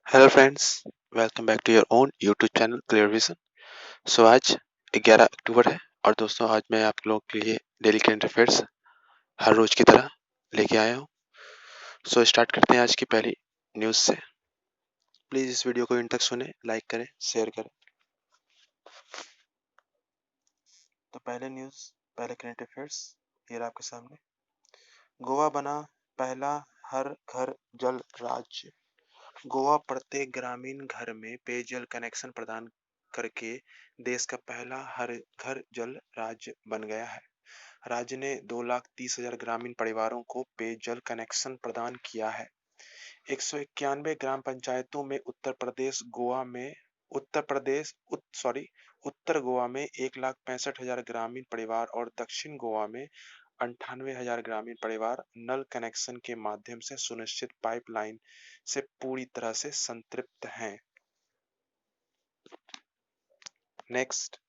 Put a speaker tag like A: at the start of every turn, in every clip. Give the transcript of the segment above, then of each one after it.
A: Hello friends, welcome back to your own YouTube channel clear vision. So आज 11 अक्टूबर है और दोस्तों आज मैं आप लोगों के लिए डेली करंट अफेयर्स हर रोज की तरह लेके आया हूँ। सो स्टार्ट करते हैं आज की पहली न्यूज़ से। प्लीज़ इस वीडियो को इन तक सुने, लाइक करें, शेयर करें। तो पहले करंट अफेयर्स ये रहा आपके सामने। गोवा बना पहला हर घर जल राज्य। गोवा प्रत्येक ग्रामीण घर में पेयजल कनेक्शन प्रदान करके देश का पहला हर घर जल राज्य बन गया है। राज्य ने 2,30,000 ग्रामीण परिवारों को पेयजल कनेक्शन प्रदान किया है। 191 ग्राम पंचायतों में उत्तर गोवा में 1,65,000 ग्रामीण परिवार और दक्षिण गोवा में 98,000 ग्रामीण परिवार नल कनेक्शन के माध्यम से सुनिश्चित पाइपलाइन से पूरी तरह से संतृप्त हैं। नेक्स्ट,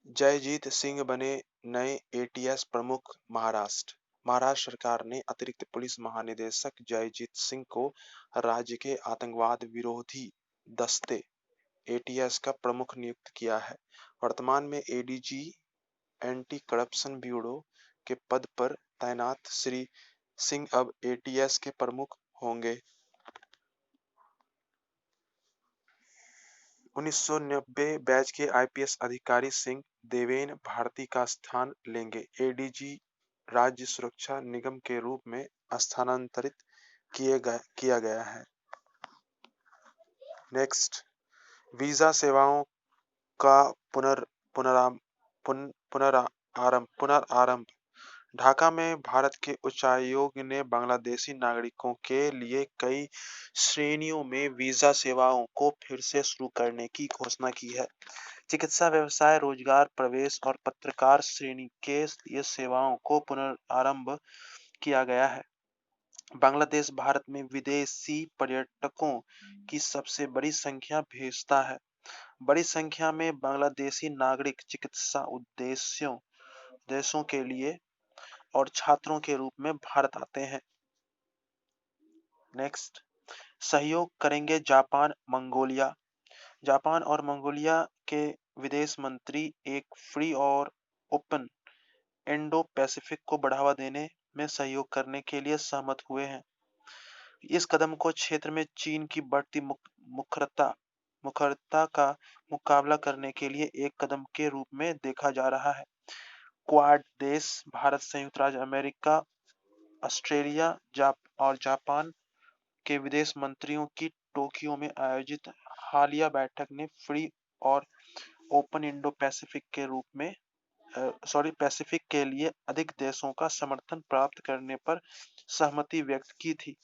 A: जयजीत सिंह बने नए एटीएस प्रमुख महाराष्ट्र। महाराष्ट्र सरकार ने अतिरिक्त पुलिस महानिदेशक जयजीत सिंह को राज्य के आतंकवाद विरोधी दस्ते एटीएस का प्रमुख नियुक्त किया है। वर्तमान में एडीजी एंटी करप्शन ब्यूरो के पद पर तैनात श्री सिंह अब एटीएस के प्रमुख होंगे। 1990 बैच के आईपीएस अधिकारी सिंह देवेन भारती का स्थान लेंगे। एडीजी राज्य सुरक्षा निगम के रूप में स्थानांतरित किया गया है। नेक्स्ट, वीजा सेवाओं का पुनरारंभ। ढाका में भारत के उच्चायोग ने बांग्लादेशी नागरिकों के लिए कई श्रेणियों में वीजा सेवाओं को फिर से शुरू करने की घोषणा की है। चिकित्सा, व्यवसाय, रोजगार, प्रवेश और पत्रकार श्रेणी के लिए सेवाओं को पुनरारंभ किया गया है। बांग्लादेश भारत में विदेशी पर्यटकों की सबसे बड़ी संख्या भेजता है। बड़ी संख्या में बांग्लादेशी नागरिक चिकित्सा उद्देश्यों के लिए और छात्रों के रूप में भारत आते हैं। नेक्स्ट, सहयोग करेंगे जापान मंगोलिया। जापान और मंगोलिया के विदेश मंत्री एक फ्री और ओपन इंडो पैसिफिक को बढ़ावा देने में सहयोग करने के लिए सहमत हुए हैं। इस कदम को क्षेत्र में चीन की बढ़ती मुखरता का मुकाबला करने के लिए एक कदम के रूप में देखा जा रहा है। क्वाड देश भारत, संयुक्त राज्य अमेरिका, ऑस्ट्रेलिया और जापान के विदेश मंत्रियों की टोक्यो में आयोजित हालिया बैठक ने फ्री और ओपन इंडो पैसिफिक के लिए अधिक देशों का समर्थन प्राप्त करने पर सहमति व्यक्त की थी।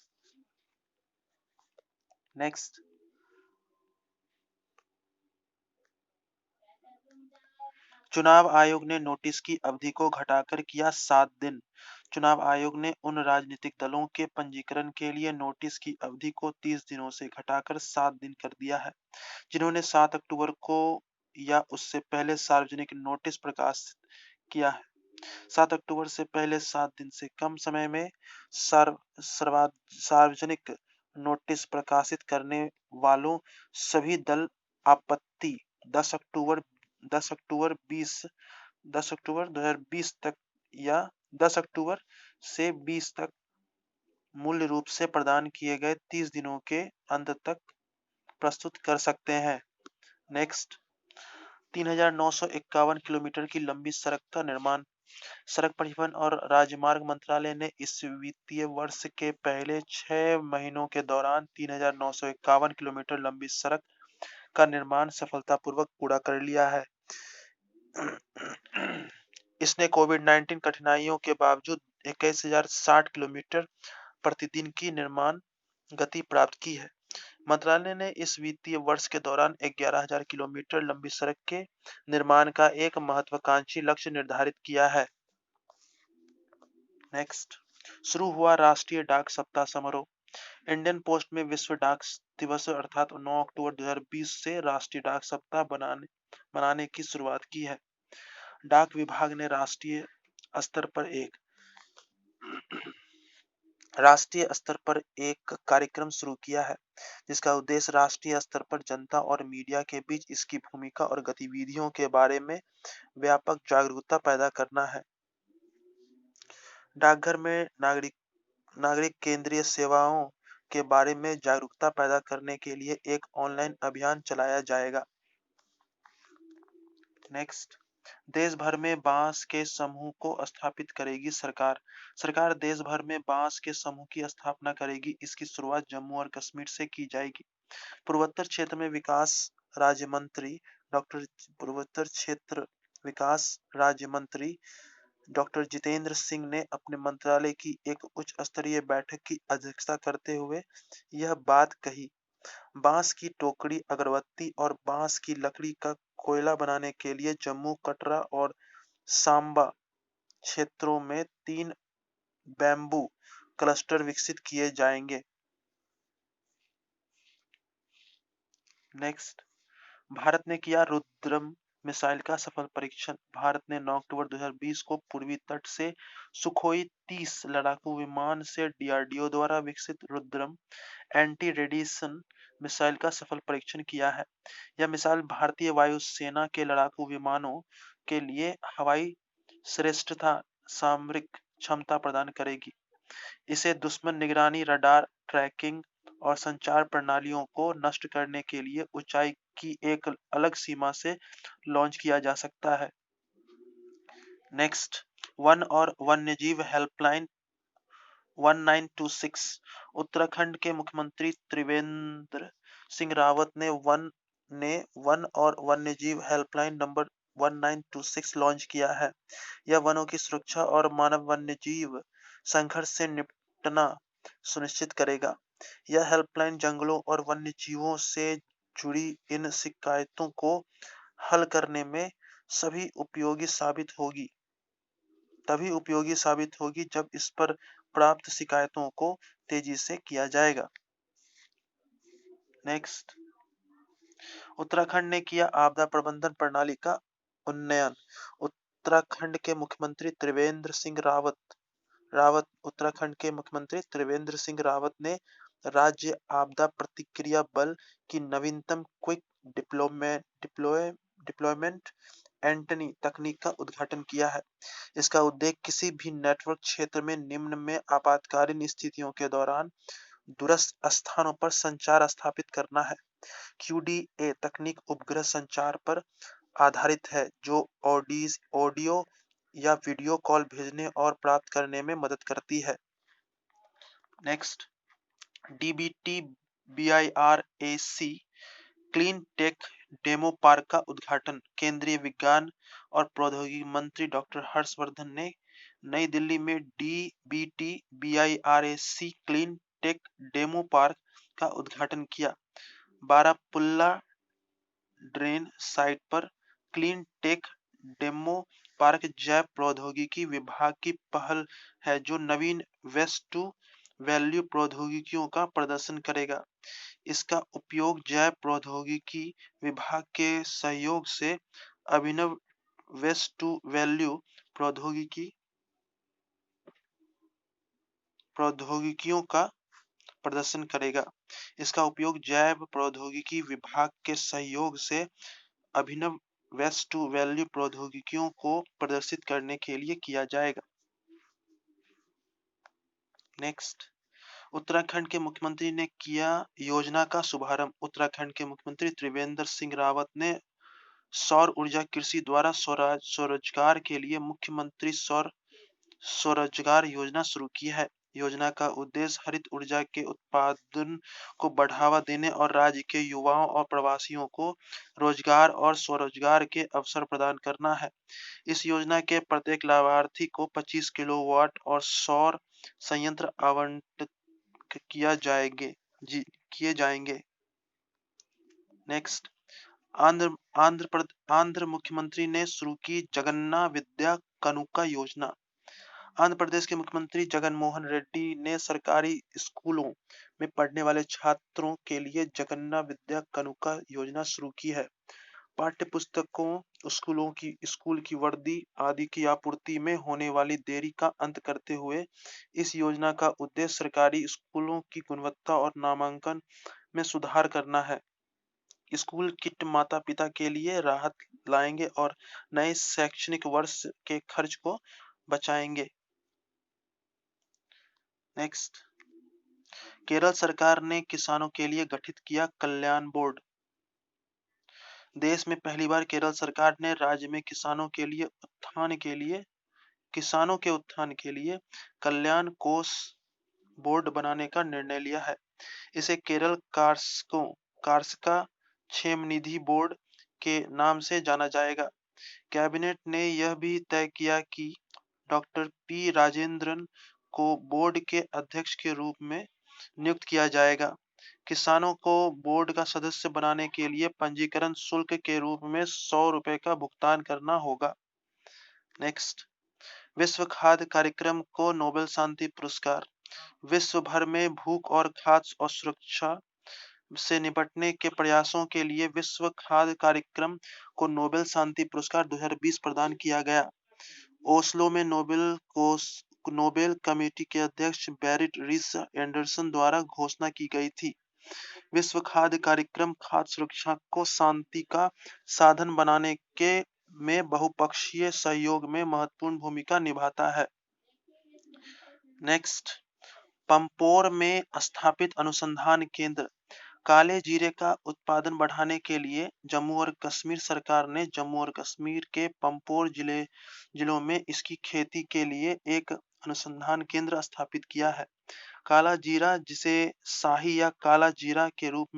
A: नेक्स्ट, चुनाव आयोग ने नोटिस की अवधि को घटाकर किया 7 दिन। चुनाव आयोग ने उन राजनीतिक दलों के पंजीकरण के लिए नोटिस की अवधि को 30 दिनों से घटाकर 7 दिन कर दिया है, जिन्होंने 7 अक्टूबर को या उससे पहले सार्वजनिक नोटिस प्रकाशित किया है। 7 अक्टूबर से पहले 7 दिन से कम समय में सार्वजनिक नोटिस प्रकाशित करने वालों सभी दल आपत्ति 10 अक्टूबर 2020 तक या 10 अक्टूबर से 20 तक मूल रूप से प्रदान किए गए 30 दिनों के अंत तक प्रस्तुत कर सकते हैं। नेक्स्ट, 3,951 किलोमीटर की लंबी सड़क का निर्माण। सड़क परिवहन और राजमार्ग मंत्रालय ने इस वित्तीय वर्ष के पहले 6 महीनों के दौरान 3,951 किलोमीटर लंबी सड़क का निर्माण सफलतापूर्वक पूरा कर लिया है। इसने कोविड-19 कठिनाइयों के बावजूद 21,060 किलोमीटर प्रतिदिन की निर्माण गति प्राप्त की है। मंत्रालय ने इस वित्तीय वर्ष के दौरान 11,000 किलोमीटर लंबी सड़क के निर्माण का एक महत्वाकांक्षी लक्ष्य निर्धारित किया है। नेक्स्ट, शुरू हुआ राष्ट्रीय डाक सप्ताह समारोह। इंडियन पोस्ट में विश्व डाक दिवस अर्थात 9 अक्टूबर 2020 से राष्ट्रीय डाक सप्ताह मनाने की शुरुआत की है। डाक विभाग ने राष्ट्रीय स्तर पर एक राष्ट्रीय स्तर पर एक कार्यक्रम शुरू किया है, जिसका उद्देश्य राष्ट्रीय स्तर पर जनता और मीडिया के बीच इसकी भूमिका और गतिविधियों के बारे में व्यापक जागरूकता पैदा करना है। डाकघर में नागरिक नागरिक केंद्रीय सेवाओं के बारे में जागरूकता पैदा करने के लिए एक ऑनलाइन अभियान चलाया जाएगा। नेक्स्ट, देश भर में बांस के समूह को स्थापित करेगी सरकार। सरकार देश भर में बांस के समूह की स्थापना करेगी। इसकी शुरुआत जम्मू और कश्मीर से की जाएगी। पूर्वोत्तर क्षेत्र में विकास राज्य मंत्री डॉक्टर पूर्वोत्तर क्षेत्र विकास राज्य मंत्री डॉक्टर जितेंद्र सिंह ने अपने मंत्रालय की एक उच्च स्तरीय बैठक की अध्यक्षता करते हुए यह बात कही। बांस की टोकरी, अगरबत्ती और बांस की लकड़ी का कोयला बनाने के लिए जम्मू, कटरा और सांबा क्षेत्रों में 3 बैम्बू क्लस्टर विकसित किए जाएंगे। नेक्स्ट, भारत ने किया रुद्रम मिसाइल का सफल परीक्षण। भारत ने 9 अक्टूबर 2020 को पूर्वी तट से सुखोई 30 लड़ाकू विमान से डीआरडीओ द्वारा विकसित रुद्रम एंटी रेडिएशन मिसाइल का सफल परीक्षण किया है। यह मिसाइल भारतीय वायुसेना के लड़ाकू विमानों के लिए हवाई श्रेष्ठता सामरिक क्षमता प्रदान करेगी। इसे दुश्मन निगरानी, रडार ट्रैकिंग और संचार प्रणालियों को नष्ट करने के लिए ऊंचाई की एक अलग सीमा से लॉन्च किया जा सकता है। नेक्स्ट, वन और वन्यजीव हेल्पलाइन 1926। उत्तराखंड के मुख्यमंत्री त्रिवेंद्र सिंह रावत ने वन और वन्यजीव हेल्पलाइन नंबर 1926 लॉन्च किया है। यह वनों की सुरक्षा और मानव वन्यजीव संघर्ष से निपटना सुनिश्चित करेगा। यह हेल्पलाइन जंगलों और वन्यजीवों से जुड़ी इन शिकायतों को हल करने में तभी उपयोगी साबित होगी जब इस पर प्राप्त शिकायतों को तेजी से किया जाएगा। नेक्स्ट, उत्तराखंड ने किया आपदा प्रबंधन प्रणाली का उन्नयन। उत्तराखंड के मुख्यमंत्री त्रिवेंद्र सिंह रावत ने राज्य आपदा प्रतिक्रिया बल की नवीनतम क्विक डिप्लॉयमेंट एंटनी तकनीक का उद्घाटन किया है। इसका उद्देश्य किसी भी नेटवर्क क्षेत्र में निम्न में आपातकालीन स्थितियों के दौरान दूरस्थ स्थानों पर संचार स्थापित करना है। QDA तकनीक उपग्रह संचार पर आधारित है जो ऑडियो या वीडियो कॉल भेजने और प्राप्त करने में मदद करती है। Next, DBT BIRAC clean tech demo park का उद्घाटन। केंद्रीय विज्ञान और प्रौद्योगिकी मंत्री डॉक्टर हर्षवर्धन ने नई दिल्ली में DBT BIRAC clean tech demo park का उद्घाटन किया। बारामुल्ला ड्रेन साइट पर क्लीन टेक डेमो पार्क जैव प्रौद्योगिकी विभाग की पहल है जो नवीन वेस्ट टू वैल्यू प्रौद्योगिकियों का प्रदर्शन करेगा। इसका उपयोग जैव प्रौद्योगिकी विभाग के सहयोग से अभिनव वेस्ट टू वैल्यू प्रौद्योगिकियों का प्रदर्शन करेगा। इसका उपयोग जैव प्रौद्योगिकी विभाग के सहयोग से अभिनव वेस्ट टू वैल्यू प्रौद्योगिकियों को प्रदर्शित करने के लिए किया जाएगा। नेक्स्ट, उत्तराखंड के मुख्यमंत्री ने किया योजना का शुभारंभ। उत्तराखंड के मुख्यमंत्री त्रिवेंद्र सिंह रावत ने सौर ऊर्जा कृषि द्वारा स्वरोजगार के लिए मुख्यमंत्री सौर स्वरोजगार योजना शुरू की है। योजना का उद्देश्य हरित ऊर्जा के उत्पादन को बढ़ावा देने और राज्य के युवाओं और प्रवासियों को रोजगार और स्वरोजगार के अवसर प्रदान करना है। इस योजना के प्रत्येक लाभार्थी को 25 किलोवाट और सौर संयंत्र आवंटित किए जाएंगे। नेक्स्ट, आंध्र मुख्यमंत्री ने शुरू की जगन्ना विद्या कनुका योजना। आंध्र प्रदेश के मुख्यमंत्री जगन मोहन रेड्डी ने सरकारी स्कूलों में पढ़ने वाले छात्रों के लिए जगन्ना विद्या कनुका योजना शुरू की है। पाठ्य पुस्तकों, स्कूल की वर्दी आदि की आपूर्ति में होने वाली देरी का अंत करते हुए इस योजना का उद्देश्य सरकारी स्कूलों की गुणवत्ता और नामांकन में सुधार करना है। स्कूल किट माता-पिता के लिए राहत लाएंगे और नए शैक्षणिक वर्ष के खर्च को बचाएंगे। नेक्स्ट, केरल सरकार ने किसानों के लिए गठित किया कल्याण बोर्ड। देश में पहली बार केरल सरकार ने राज्य में किसानों के उत्थान के लिए कल्याण कोष बोर्ड बनाने का निर्णय लिया है। इसे केरल कार्सका क्षेम निधि बोर्ड के नाम से जाना जाएगा। कैबिनेट ने यह भी तय किया कि डॉक्टर पी राजेंद्रन को बोर्ड के अध्यक्ष के रूप में नियुक्त किया जाएगा। किसानों को बोर्ड का सदस्य बनाने के लिए पंजीकरण शुल्क के रूप में 100 रुपए का भुगतान करना होगा। नेक्स्ट, विश्व खाद्य कार्यक्रम को नोबेल शांति पुरस्कार। विश्व भर में भूख और खाद्य असुरक्षा से निपटने के प्रयासों के लिए विश्व खाद्य कार्यक्रम को नोबेल शांति पुरस्कार 2020 प्रदान किया गया। ओस्लो में नोबेल कमेटी के अध्यक्ष बेरिट रीस एंडरसन द्वारा घोषणा की गई थी। विश्व खाद्य कार्यक्रम खाद्य सुरक्षा को शांति का साधन बनाने के में बहुपक्षीय सहयोग में महत्वपूर्ण भूमिका निभाता है। नेक्स्ट, पंपोर में स्थापित अनुसंधान केंद्र। काले जीरे का उत्पादन बढ़ाने के लिए जम्मू और कश्मीर सरकार ने जम्मू और कश्मीर के पंपोर जिलों में इसकी खेती के लिए एक अनुसंधान केंद्र स्थापित किया है। काला जीरा, जिसे शाही या काला जीरा के रूप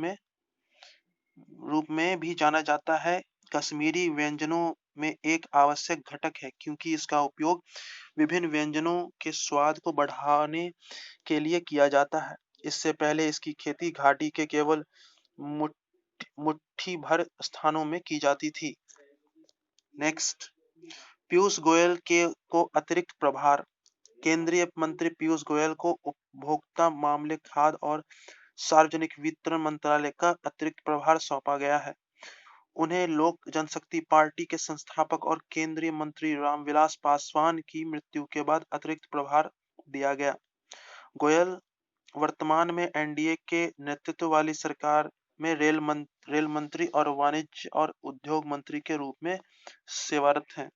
A: में भी जाना जाता है, कश्मीरी व्यंजनों में एक आवश्यक घटक है क्योंकि इसका उपयोग विभिन्न व्यंजनों के स्वाद को बढ़ाने के लिए किया जाता है। इससे पहले इसकी खेती घाटी के केवल मुट्ठी भर स्थानों में की जाती थी। नेक्स्ट, पीयूष गोयल को अतिरिक्त प्रभार। केंद्रीय मंत्री पीयूष गोयल को उपभोक्ता मामले, खाद्य और सार्वजनिक वितरण मंत्रालय का अतिरिक्त प्रभार सौंपा गया है। उन्हें लोक जनशक्ति पार्टी के संस्थापक और केंद्रीय मंत्री रामविलास पासवान की मृत्यु के बाद अतिरिक्त प्रभार दिया गया। गोयल वर्तमान में एनडीए के नेतृत्व वाली सरकार में रेल मंत्री और वाणिज्य और उद्योग मंत्री के रूप में सेवारत हैं।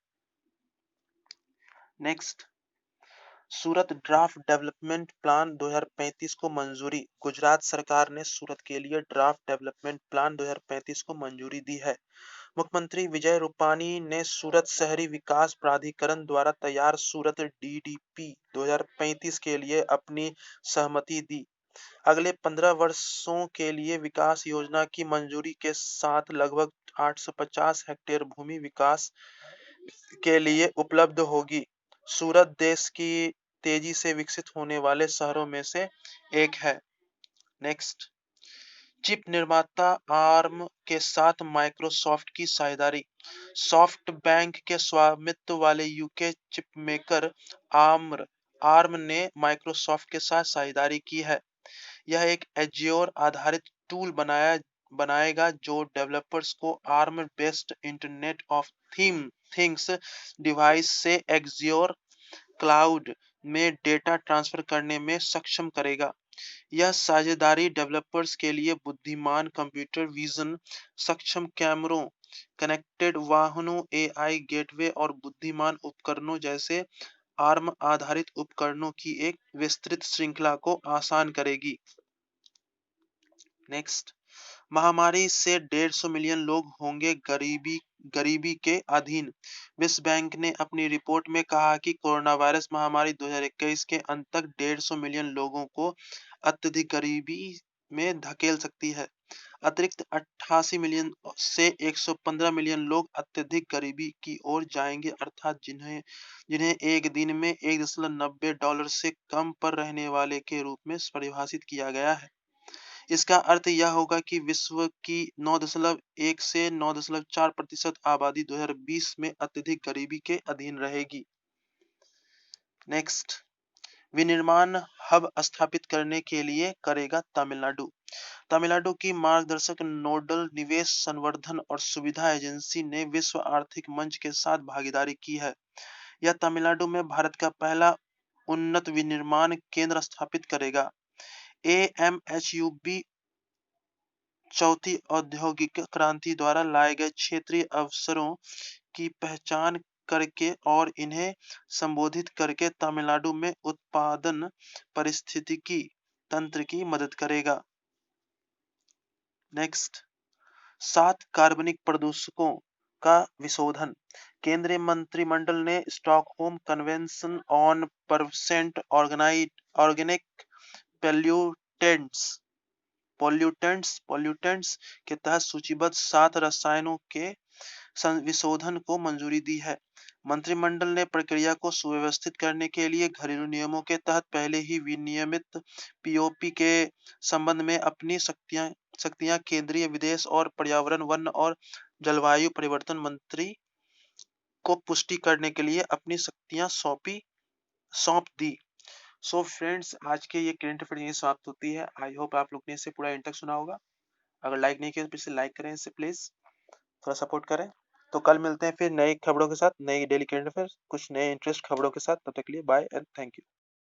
A: नेक्स्ट, सूरत ड्राफ्ट डेवलपमेंट प्लान 2035 को मंजूरी। गुजरात सरकार ने सूरत के लिए ड्राफ्ट डेवलपमेंट प्लान 2035 को मंजूरी दी है। मुख्यमंत्री विजय रूपानी ने सूरत शहरी विकास प्राधिकरण द्वारा तैयार सूरत डीडीपी 2035 के लिए अपनी सहमति दी। अगले 15 वर्षों के लिए विकास योजना की मंजूरी के साथ लगभग 850 हेक्टेयर भूमि विकास के लिए उपलब्ध होगी। सूरत देश की तेजी से विकसित होने वाले शहरों में से एक है। नेक्स्ट, चिप निर्माता आर्म के साथ माइक्रोसॉफ्ट की साझेदारी। सॉफ्ट बैंक के स्वामित्व वाले यूके चिप मेकर आर्म ने माइक्रोसॉफ्ट के साथ साझेदारी की है। यह एक एज्योर आधारित टूल बनाएगा जो डेवलपर्स को arm based internet of things device से एज्योर क्लाउड में डेटा ट्रांसफर करने में सक्षम करेगा। यह साझेदारी डेवलपर्स के लिए बुद्धिमान कंप्यूटर विजन सक्षम कैमरों, कनेक्टेड वाहनों, एआई गेटवे और बुद्धिमान उपकरणों जैसे आर्म आधारित उपकरणों की एक विस्तृत श्रृंखला को आसान करेगी। नेक्स्ट, महामारी से 150 मिलियन लोग होंगे गरीबी के अधीन। विश्व बैंक ने अपनी रिपोर्ट में कहा कि कोरोना वायरस महामारी 2021 के अंत तक 150 मिलियन लोगों को अत्यधिक गरीबी में धकेल सकती है। अतिरिक्त 88 मिलियन से 115 मिलियन लोग अत्यधिक गरीबी की ओर जाएंगे, अर्थात जिन्हें एक दिन में $1.90 से कम पर रहने वाले के रूप में परिभाषित किया गया है। इसका अर्थ यह होगा कि विश्व की 9.1 से 9.4% आबादी 2020 में अत्यधिक गरीबी के अधीन रहेगी। नेक्स्ट, विनिर्माण हब स्थापित करने के लिए करेगा तमिलनाडु। तमिलनाडु की मार्गदर्शक नोडल निवेश संवर्धन और सुविधा एजेंसी ने विश्व आर्थिक मंच के साथ भागीदारी की है। यह तमिलनाडु में भारत का पहला उन्नत विनिर्माण केंद्र स्थापित करेगा। AMHUB चौथी औद्योगिक क्रांति द्वारा लाए गए क्षेत्रीय अवसरों की पहचान करके और इन्हें संबोधित करके तमिलनाडु में उत्पादन पारिस्थितिकी तंत्र की मदद करेगा। नेक्स्ट, 7 कार्बनिक प्रदूषकों का विशोधन। केंद्रीय मंत्रिमंडल ने Stockholm convention on percent organic pollutants pollutants के तहत सूचीबद्ध 7 रसायनों के विशोधन को मंजूरी दी है। मंत्रिमंडल ने प्रक्रिया को सुव्यवस्थित करने के लिए घरेलू नियमों के तहत पहले ही विनियमित पीओपी के संबंध में अपनी शक्तियां केंद्रीय विदेश और पर्यावरण, वन और जलवायु परिवर्तन मंत्री को पुष्टि करने के लिए अपनी शक्तियां सौंप दी। सो फ्रेंड्स, आज के ये करंट अफेयर यही समाप्त होती है। आई होप आप लोग ने इसे पूरा एंड तक सुना होगा। अगर लाइक नहीं किया तो प्लीज लाइक करें, इसे प्लीज थोड़ा सपोर्ट करें। तो कल मिलते हैं फिर नई खबरों के साथ, नई डेली करंट अफेयर, कुछ नए इंटरेस्ट खबरों के साथ। तब तक के लिए बाय एंड थैंक यू।